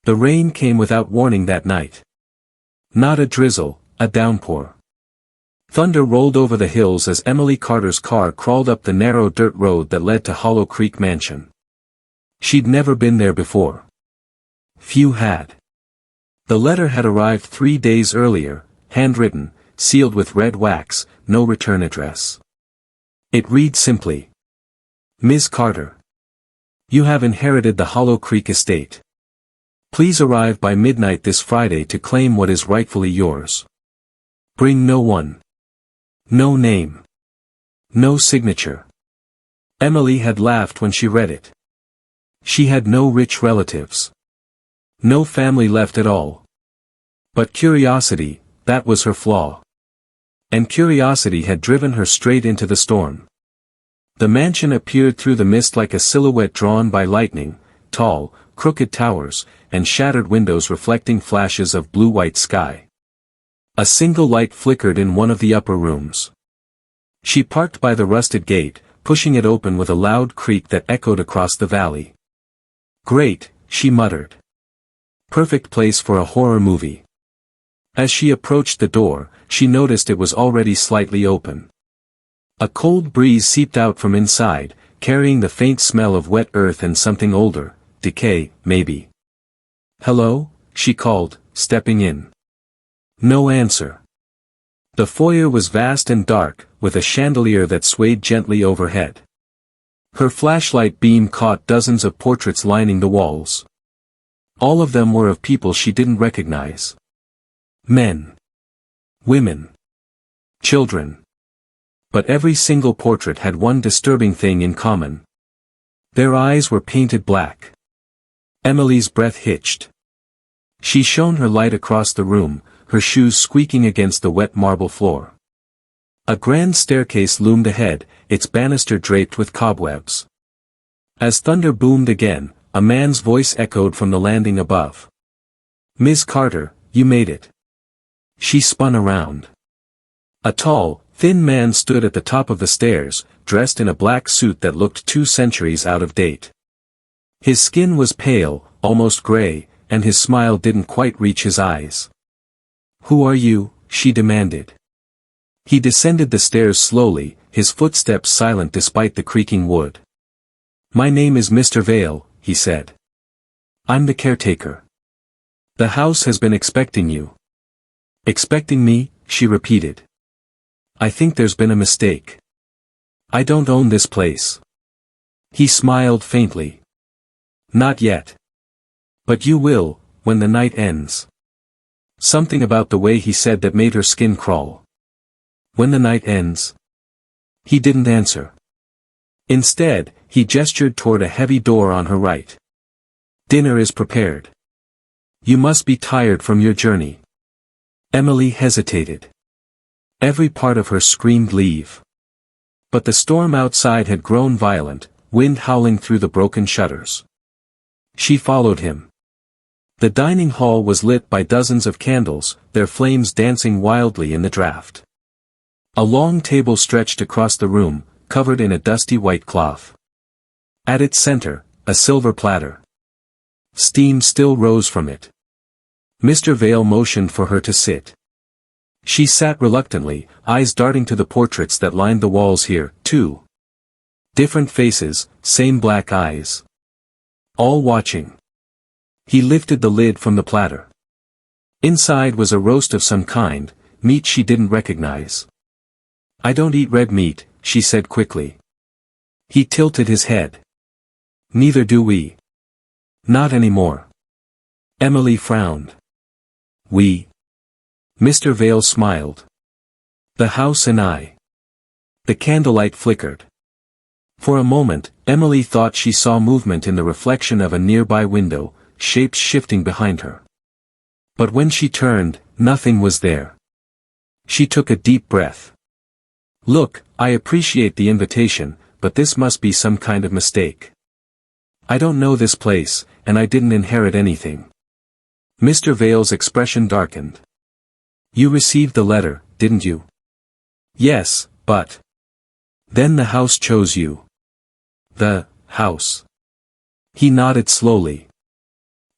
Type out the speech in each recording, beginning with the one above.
The rain came without warning that night. Not a drizzle, a downpour. Thunder rolled over the hills as Emily Carter's car crawled up the narrow dirt road that led to Hollow Creek Mansion. She'd never been there before. Few had. The letter had arrived 3 days earlier, handwritten, sealed with red wax, no return address. It read simply. Ms. Carter. You have inherited the Hollow Creek estate. Please arrive by midnight this Friday to claim what is rightfully yours. Bring no one. No name. No signature. Emily had laughed when she read it. She had no rich relatives. No family left at all. But curiosity, that was her flaw. And curiosity had driven her straight into the storm. The mansion appeared through the mist like a silhouette drawn by lightning, tall, crooked towers, and shattered windows reflecting flashes of blue-white sky. A single light flickered in one of the upper rooms. She parked by the rusted gate, pushing it open with a loud creak that echoed across the valley. Great, she muttered. Perfect place for a horror movie. As she approached the door, she noticed it was already slightly open. A cold breeze seeped out from inside, carrying the faint smell of wet earth and something older, decay, maybe. Hello, she called, stepping in. No answer. The foyer was vast and dark, with a chandelier that swayed gently overhead. Her flashlight beam caught dozens of portraits lining the walls. All of them were of people she didn't recognize. Men. Women. Children. But every single portrait had one disturbing thing in common. Their eyes were painted black. Emily's breath hitched. She shone her light across the room, her shoes squeaking against the wet marble floor. A grand staircase loomed ahead, its banister draped with cobwebs. As thunder boomed again, a man's voice echoed from the landing above. Ms. Carter, you made it. She spun around. A tall, thin man stood at the top of the stairs, dressed in a black suit that looked 2 centuries out of date. His skin was pale, almost gray, and his smile didn't quite reach his eyes. Who are you? She demanded. He descended the stairs slowly, his footsteps silent despite the creaking wood. My name is Mr. Vale, he said. I'm the caretaker. The house has been expecting you. Expecting me? She repeated. I think there's been a mistake. I don't own this place. He smiled faintly. Not yet. But you will, when the night ends. Something about the way he said that made her skin crawl. When the night ends. He didn't answer. Instead, he gestured toward a heavy door on her right. Dinner is prepared. You must be tired from your journey. Emily hesitated. Every part of her screamed leave. But the storm outside had grown violent, wind howling through the broken shutters. She followed him. The dining hall was lit by dozens of candles, their flames dancing wildly in the draught. A long table stretched across the room, covered in a dusty white cloth. At its center, a silver platter. Steam still rose from it. Mr. Vale motioned for her to sit. She sat reluctantly, eyes darting to the portraits that lined the walls here, too. Different faces, same black eyes. All watching. He lifted the lid from the platter. Inside was a roast of some kind, meat she didn't recognize. I don't eat red meat, she said quickly. He tilted his head. Neither do we. Not anymore. Emily frowned. We. Mr. Vale smiled. The house and I. The candlelight flickered. For a moment, Emily thought she saw movement in the reflection of a nearby window, shapes shifting behind her. But when she turned, nothing was there. She took a deep breath. Look, I appreciate the invitation, but this must be some kind of mistake. I don't know this place, and I didn't inherit anything. Mr. Vale's expression darkened. You received the letter, didn't you? Yes, but... Then the house chose you. The house. He nodded slowly.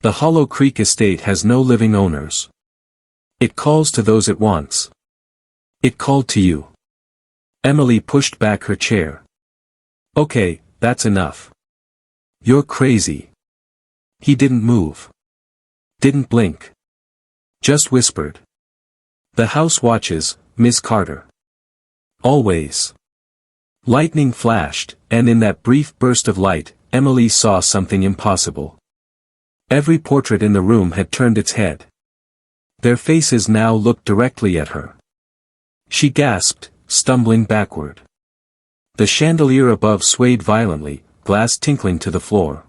The Hollow Creek estate has no living owners. It calls to those it wants. It called to you. Emily pushed back her chair. Okay, that's enough. You're crazy. He didn't move. Didn't blink. Just whispered. The house watches, Miss Carter. Always. Lightning flashed, and in that brief burst of light, Emily saw something impossible. Every portrait in the room had turned its head. Their faces now looked directly at her. She gasped, stumbling backward. The chandelier above swayed violently, glass tinkling to the floor.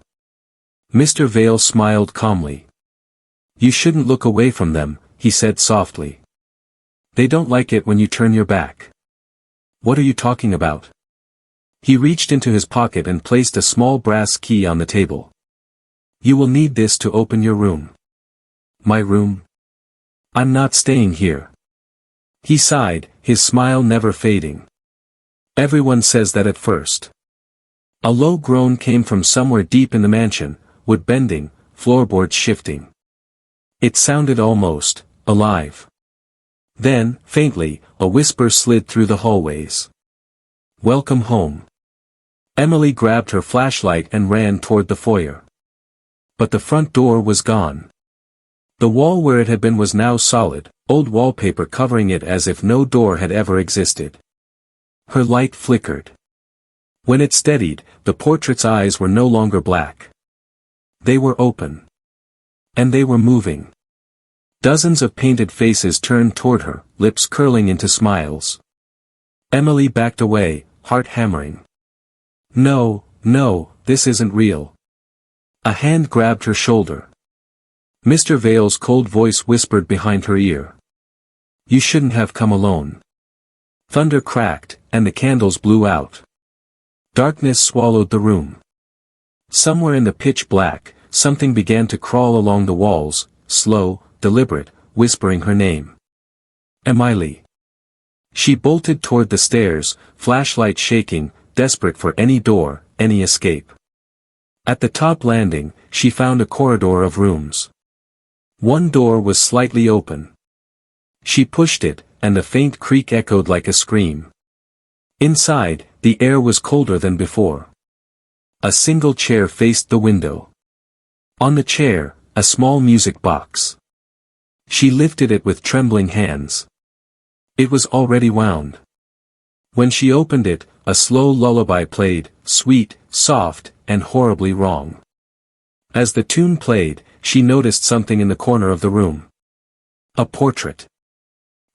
Mr. Vale smiled calmly. You shouldn't look away from them, he said softly. They don't like it when you turn your back. What are you talking about? He reached into his pocket and placed a small brass key on the table. You will need this to open your room. My room? I'm not staying here. He sighed, his smile never fading. Everyone says that at first. A low groan came from somewhere deep in the mansion, wood bending, floorboards shifting. It sounded almost alive. Then, faintly, a whisper slid through the hallways. Welcome home. Emily grabbed her flashlight and ran toward the foyer. But the front door was gone. The wall where it had been was now solid, old wallpaper covering it as if no door had ever existed. Her light flickered. When it steadied, the portrait's eyes were no longer black. They were open. And they were moving. Dozens of painted faces turned toward her, lips curling into smiles. Emily backed away, heart hammering. No, no, this isn't real. A hand grabbed her shoulder. Mr. Vale's cold voice whispered behind her ear. You shouldn't have come alone. Thunder cracked, and the candles blew out. Darkness swallowed the room. Somewhere in the pitch black, something began to crawl along the walls, slow, deliberate, whispering her name. Emily. She bolted toward the stairs, flashlight shaking, desperate for any door, any escape. At the top landing, she found a corridor of rooms. One door was slightly open. She pushed it, and a faint creak echoed like a scream. Inside, the air was colder than before. A single chair faced the window. On the chair, a small music box. She lifted it with trembling hands. It was already wound. When she opened it, a slow lullaby played, sweet, soft, and horribly wrong. As the tune played, she noticed something in the corner of the room. A portrait.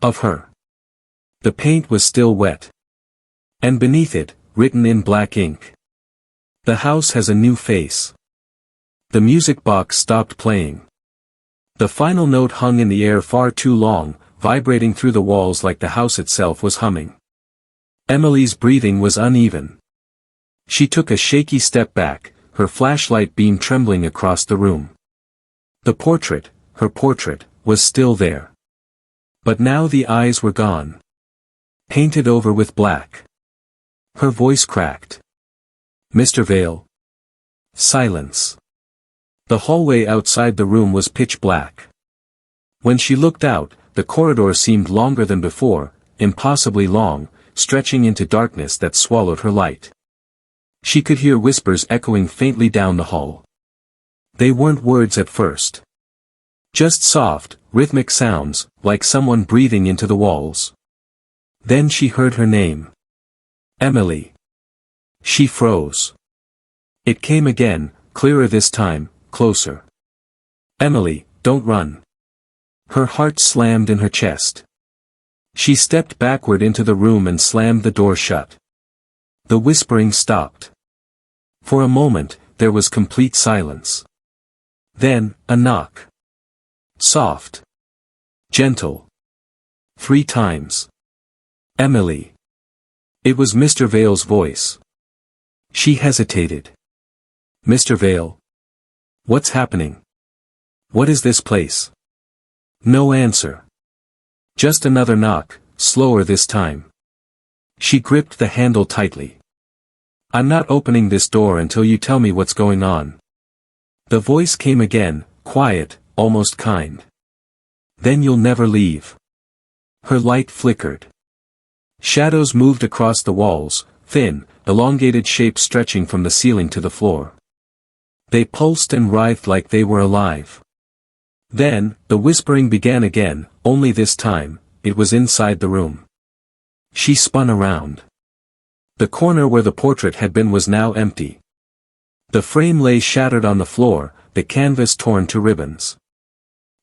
Of her. The paint was still wet. And beneath it, written in black ink. The house has a new face. The music box stopped playing. The final note hung in the air far too long, vibrating through the walls like the house itself was humming. Emily's breathing was uneven. She took a shaky step back, her flashlight beam trembling across the room. The portrait, her portrait, was still there. But now the eyes were gone. Painted over with black. Her voice cracked. Mr. Vale. Silence. The hallway outside the room was pitch black. When she looked out, the corridor seemed longer than before, impossibly long, stretching into darkness that swallowed her light. She could hear whispers echoing faintly down the hall. They weren't words at first. Just soft, rhythmic sounds, like someone breathing into the walls. Then she heard her name. Emily. She froze. It came again, clearer this time, closer. Emily, don't run. Her heart slammed in her chest. She stepped backward into the room and slammed the door shut. The whispering stopped. For a moment, there was complete silence. Then, a knock. Soft. Gentle. 3 times. Emily. It was Mr. Vale's voice. She hesitated. Mr. Vale. What's happening? What is this place? No answer. Just another knock, slower this time. She gripped the handle tightly. I'm not opening this door until you tell me what's going on. The voice came again, quiet, almost kind. Then you'll never leave. Her light flickered. Shadows moved across the walls, thin, elongated shapes stretching from the ceiling to the floor. They pulsed and writhed like they were alive. Then, the whispering began again, only this time, it was inside the room. She spun around. The corner where the portrait had been was now empty. The frame lay shattered on the floor, the canvas torn to ribbons.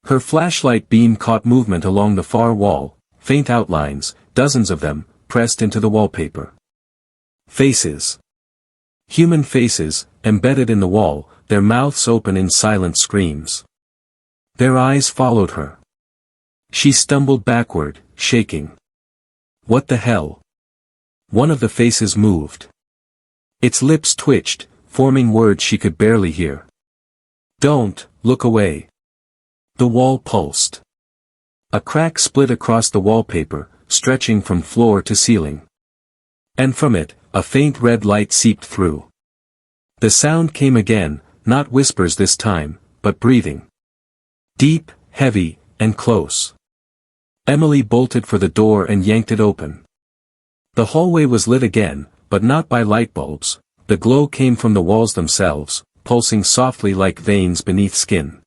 Her flashlight beam caught movement along the far wall, faint outlines, dozens of them, pressed into the wallpaper. Faces. Human faces, embedded in the wall, their mouths open in silent screams. Their eyes followed her. She stumbled backward, shaking. What the hell? One of the faces moved. Its lips twitched, forming words she could barely hear. Don't, look away. The wall pulsed. A crack split across the wallpaper, stretching from floor to ceiling. And from it, a faint red light seeped through. The sound came again, not whispers this time, but breathing. Deep, heavy, and close. Emily bolted for the door and yanked it open. The hallway was lit again, but not by light bulbs. The glow came from the walls themselves, pulsing softly like veins beneath skin.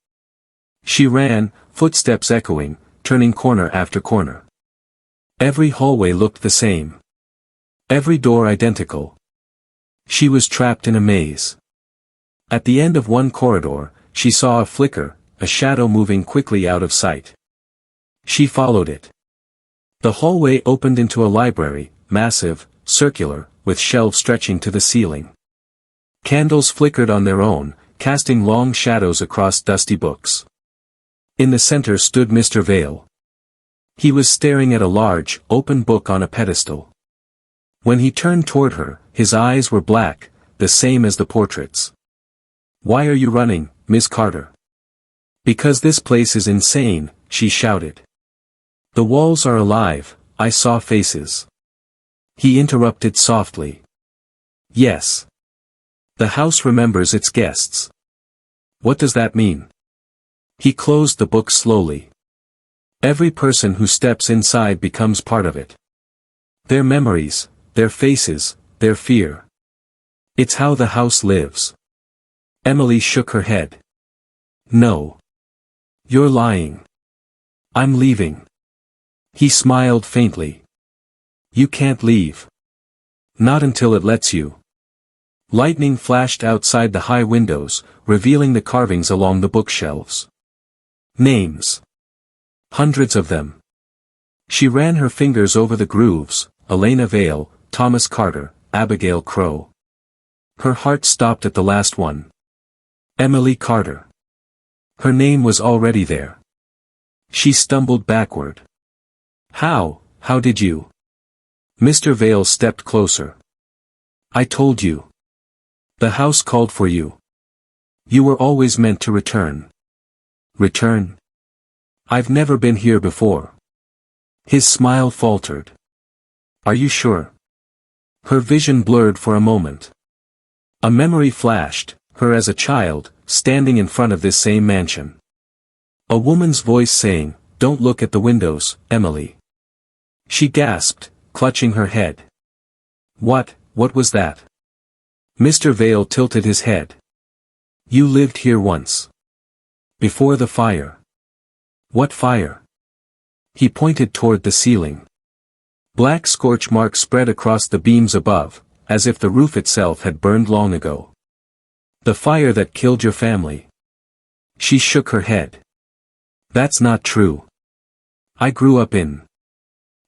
She ran, footsteps echoing, turning corner after corner. Every hallway looked the same. Every door identical. She was trapped in a maze. At the end of one corridor, she saw a flicker, a shadow moving quickly out of sight. She followed it. The hallway opened into a library, massive, circular, with shelves stretching to the ceiling. Candles flickered on their own, casting long shadows across dusty books. In the center stood Mr. Vale. He was staring at a large, open book on a pedestal. When he turned toward her, his eyes were black, the same as the portraits. "Why are you running, Miss Carter?" "Because this place is insane," she shouted. "The walls are alive, I saw faces." He interrupted softly. "Yes. The house remembers its guests." "What does that mean?" He closed the book slowly. "Every person who steps inside becomes part of it. Their memories, their faces, their fear. It's how the house lives." Emily shook her head. "No. You're lying. I'm leaving." He smiled faintly. "You can't leave. Not until it lets you." Lightning flashed outside the high windows, revealing the carvings along the bookshelves. Names. Hundreds of them. She ran her fingers over the grooves: Elena Vale, Thomas Carter, Abigail Crow. Her heart stopped at the last one. Emily Carter. Her name was already there. She stumbled backward. How did you?" Mr. Vale stepped closer. "I told you. The house called for you. You were always meant to return." "Return? I've never been here before." His smile faltered. "Are you sure?" Her vision blurred for a moment. A memory flashed, her as a child, standing in front of this same mansion. A woman's voice saying, "Don't look at the windows, Emily." She gasped, clutching her head. What was that?" Mr. Vale tilted his head. "You lived here once. Before the fire." "What fire?" He pointed toward the ceiling. Black scorch marks spread across the beams above, as if the roof itself had burned long ago. "The fire that killed your family." She shook her head. "That's not true. I grew up in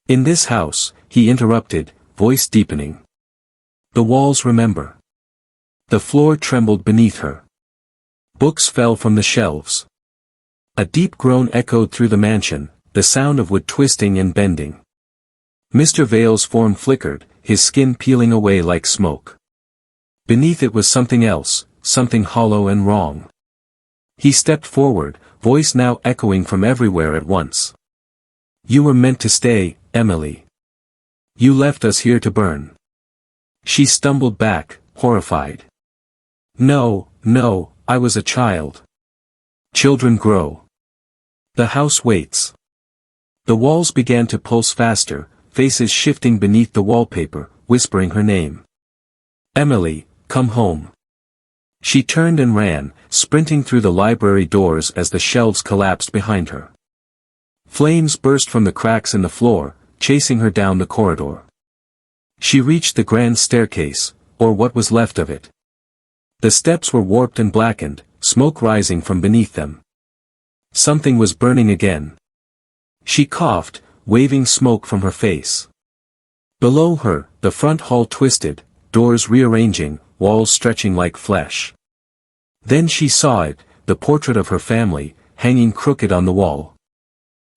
this house," he interrupted, voice deepening. "The walls remember." The floor trembled beneath her. Books fell from the shelves. A deep groan echoed through the mansion, the sound of wood twisting and bending. Mr. Vale's form flickered, his skin peeling away like smoke. Beneath it was something else, something hollow and wrong. He stepped forward, voice now echoing from everywhere at once. "You were meant to stay, Emily. You left us here to burn." She stumbled back, horrified. No, I was a child." Children grow. The house waits. The walls began to pulse faster, faces shifting beneath the wallpaper, whispering her name. Emily, come home. She turned and ran, sprinting through the library doors as the shelves collapsed behind her. Flames burst from the cracks in the floor, chasing her down the corridor. She reached the grand staircase, or what was left of it. The steps were warped and blackened, smoke rising from beneath them. Something was burning again. She coughed, waving smoke from her face. Below her, the front hall twisted, doors rearranging, walls stretching like flesh. Then she saw it, the portrait of her family, hanging crooked on the wall.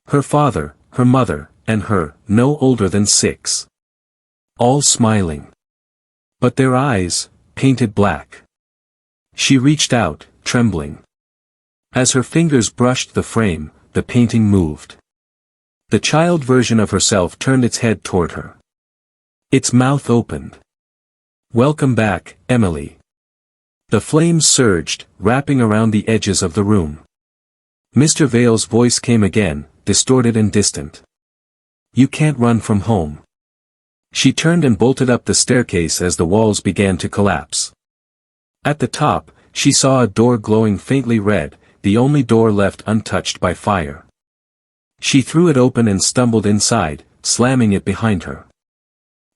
Her father, her mother, and her, no older than 6. All smiling. But their eyes, painted black. She reached out, trembling. As her fingers brushed the frame, the painting moved. The child version of herself turned its head toward her. Its mouth opened. Welcome back, Emily. The flames surged, wrapping around the edges of the room. Mr. Vale's voice came again, distorted and distant. You can't run from home. She turned and bolted up the staircase as the walls began to collapse. At the top, she saw a door glowing faintly red, the only door left untouched by fire. She threw it open and stumbled inside, slamming it behind her.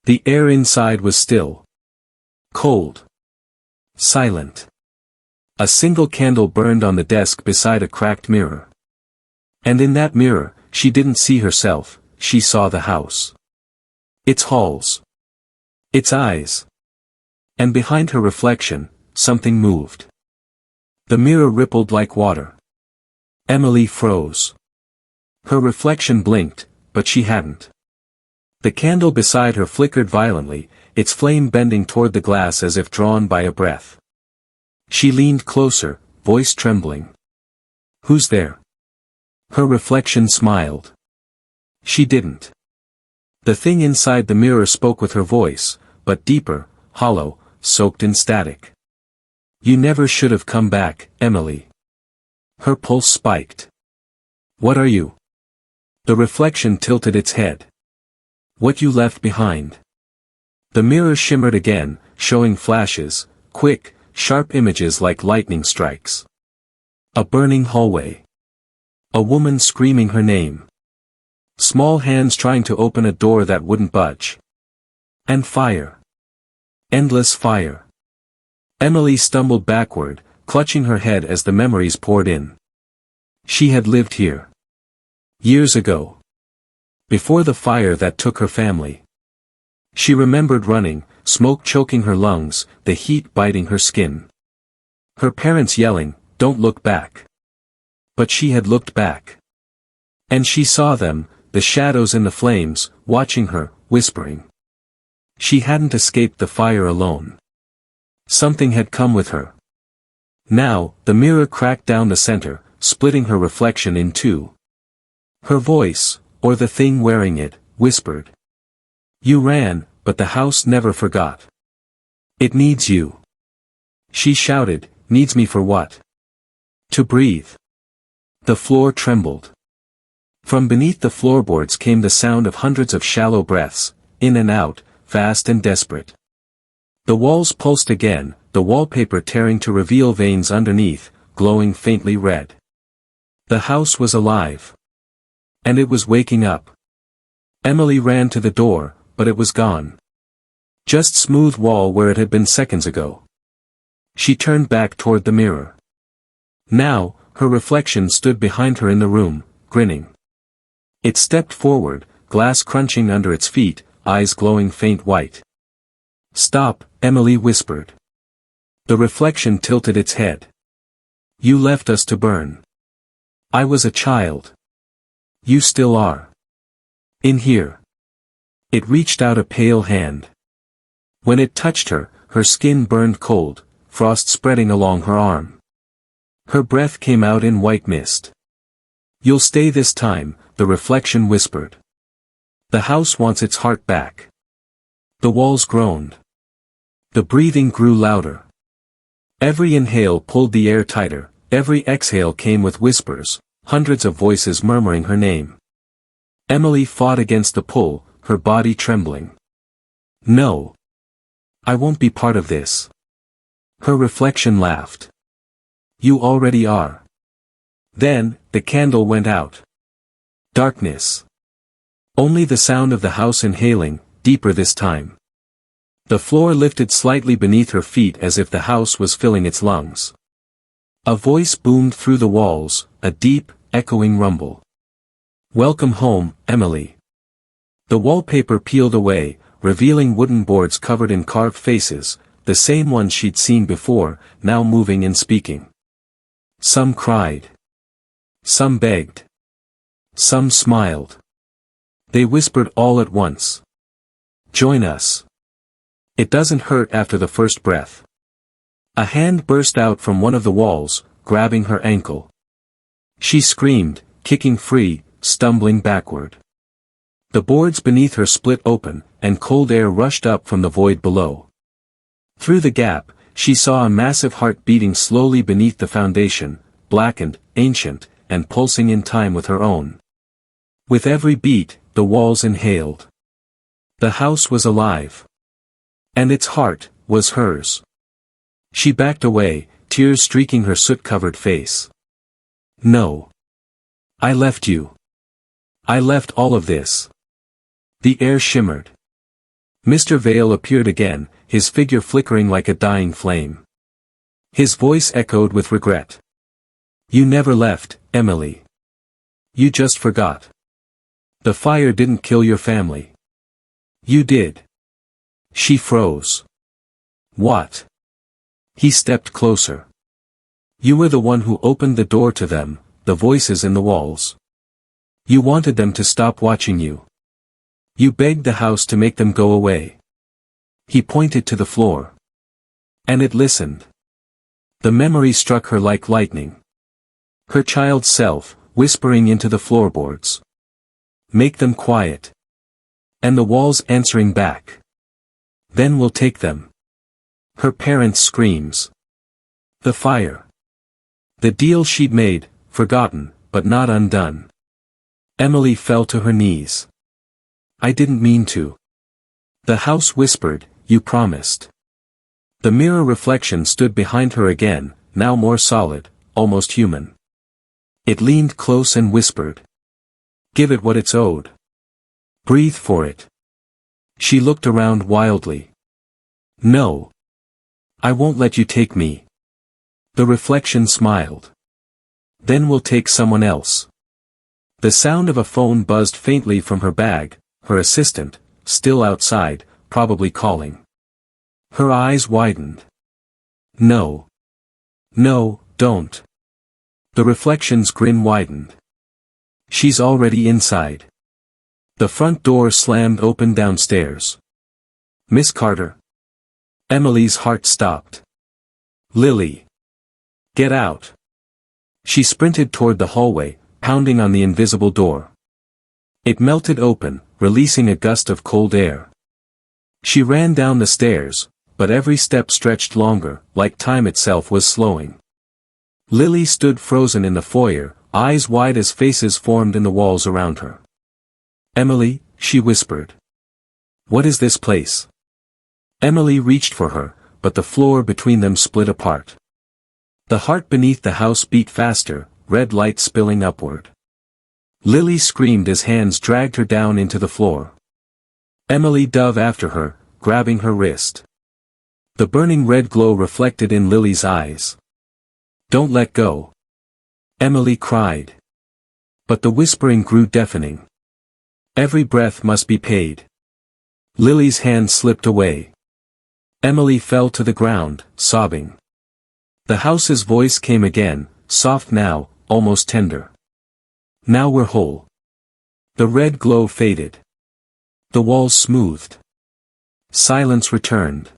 The air inside was still. Cold. Silent. A single candle burned on the desk beside a cracked mirror. And in that mirror, she didn't see herself, she saw the house. Its halls. Its eyes. And behind her reflection, something moved. The mirror rippled like water. Emily froze. Her reflection blinked, but she hadn't. The candle beside her flickered violently, its flame bending toward the glass as if drawn by a breath. She leaned closer, voice trembling. Who's there? Her reflection smiled. She didn't. The thing inside the mirror spoke with her voice, but deeper, hollow, soaked in static. You never should have come back, Emily. Her pulse spiked. What are you? The reflection tilted its head. What you left behind. The mirror shimmered again, showing flashes, quick, sharp images like lightning strikes. A burning hallway. A woman screaming her name. Small hands trying to open a door that wouldn't budge. And fire. Endless fire. Emily stumbled backward, clutching her head as the memories poured in. She had lived here. Years ago. Before the fire that took her family. She remembered running, smoke choking her lungs, the heat biting her skin. Her parents yelling, "Don't look back." But she had looked back. And she saw them, the shadows in the flames, watching her, whispering. She hadn't escaped the fire alone. Something had come with her. Now, the mirror cracked down the center, splitting her reflection in two. Her voice, or the thing wearing it, whispered. You ran, but the house never forgot. It needs you. She shouted, needs me for what? To breathe. The floor trembled. From beneath the floorboards came the sound of hundreds of shallow breaths, in and out, fast and desperate. The walls pulsed again, the wallpaper tearing to reveal veins underneath, glowing faintly red. The house was alive. And it was waking up. Emily ran to the door, but it was gone. Just smooth wall where it had been seconds ago. She turned back toward the mirror. Now, her reflection stood behind her in the room, grinning. It stepped forward, glass crunching under its feet, eyes glowing faint white. Stop, Emily whispered. The reflection tilted its head. You left us to burn. I was a child. You still are. In here. It reached out a pale hand. When it touched her, her skin burned cold, frost spreading along her arm. Her breath came out in white mist. You'll stay this time, the reflection whispered. The house wants its heart back. The walls groaned. The breathing grew louder. Every inhale pulled the air tighter, Every exhale came with whispers, hundreds of voices murmuring her name. Emily fought against the pull, her body trembling. No. I won't be part of this. Her reflection laughed. You already are. Then, the candle went out. Darkness. Only the sound of the house inhaling, deeper this time. The floor lifted slightly beneath her feet as if the house was filling its lungs. A voice boomed through the walls, a deep, echoing rumble. Welcome home, Emily. The wallpaper peeled away, revealing wooden boards covered in carved faces, the same ones she'd seen before, now moving and speaking. Some cried. Some begged. Some smiled. They whispered all at once. Join us. It doesn't hurt after the first breath. A hand burst out from one of the walls, grabbing her ankle. She screamed, kicking free, stumbling backward. The boards beneath her split open, and cold air rushed up from the void below. Through the gap, she saw a massive heart beating slowly beneath the foundation, blackened, ancient, and pulsing in time with her own. With every beat, the walls inhaled. The house was alive. And its heart was hers. She backed away, tears streaking her soot-covered face. No. I left you. I left all of this. The air shimmered. Mr. Vale appeared again, his figure flickering like a dying flame. His voice echoed with regret. You never left, Emily. You just forgot. The fire didn't kill your family. You did. She froze. What? He stepped closer. You were the one who opened the door to them, the voices in the walls. You wanted them to stop watching you. You begged the house to make them go away. He pointed to the floor. And it listened. The memory struck her like lightning. Her child self, whispering into the floorboards. Make them quiet. And the walls answering back. Then we'll take them. Her parents' screams. The fire. The deal she'd made, forgotten, but not undone. Emily fell to her knees. I didn't mean to. The house whispered, you promised. The mirror reflection stood behind her again, now more solid, almost human. It leaned close and whispered. Give it what it's owed. Breathe for it. She looked around wildly. No. I won't let you take me. The reflection smiled. Then we'll take someone else. The sound of a phone buzzed faintly from her bag, her assistant, still outside, probably calling. Her eyes widened. No. No, don't. The reflection's grin widened. She's already inside. The front door slammed open downstairs. Miss Carter. Emily's heart stopped. Lily. Get out. She sprinted toward the hallway, pounding on the invisible door. It melted open, releasing a gust of cold air. She ran down the stairs, but every step stretched longer, like time itself was slowing. Lily stood frozen in the foyer, eyes wide as faces formed in the walls around her. Emily, she whispered. What is this place? Emily reached for her, but the floor between them split apart. The heart beneath the house beat faster, red light spilling upward. Lily screamed as hands dragged her down into the floor. Emily dove after her, grabbing her wrist. The burning red glow reflected in Lily's eyes. Don't let go. Emily cried. But the whispering grew deafening. Every breath must be paid. Lily's hand slipped away. Emily fell to the ground, sobbing. The house's voice came again, soft now, almost tender. Now we're whole. The red glow faded. The walls smoothed. Silence returned.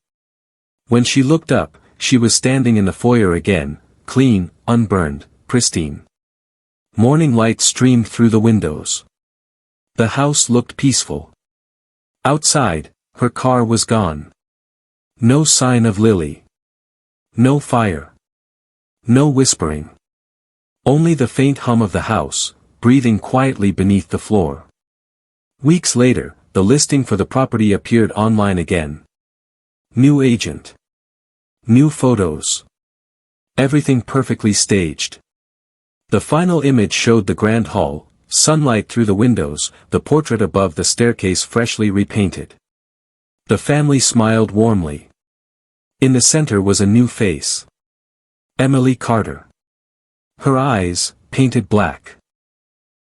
When she looked up, she was standing in the foyer again, clean, unburned, pristine. Morning light streamed through the windows. The house looked peaceful. Outside, her car was gone. No sign of Lily. No fire. No whispering. Only the faint hum of the house, breathing quietly beneath the floor. Weeks later, the listing for the property appeared online again. New agent. New photos. Everything perfectly staged. The final image showed the grand hall, sunlight through the windows, the portrait above the staircase freshly repainted. The family smiled warmly. In the center was a new face. Emily Carter. Her eyes, painted black.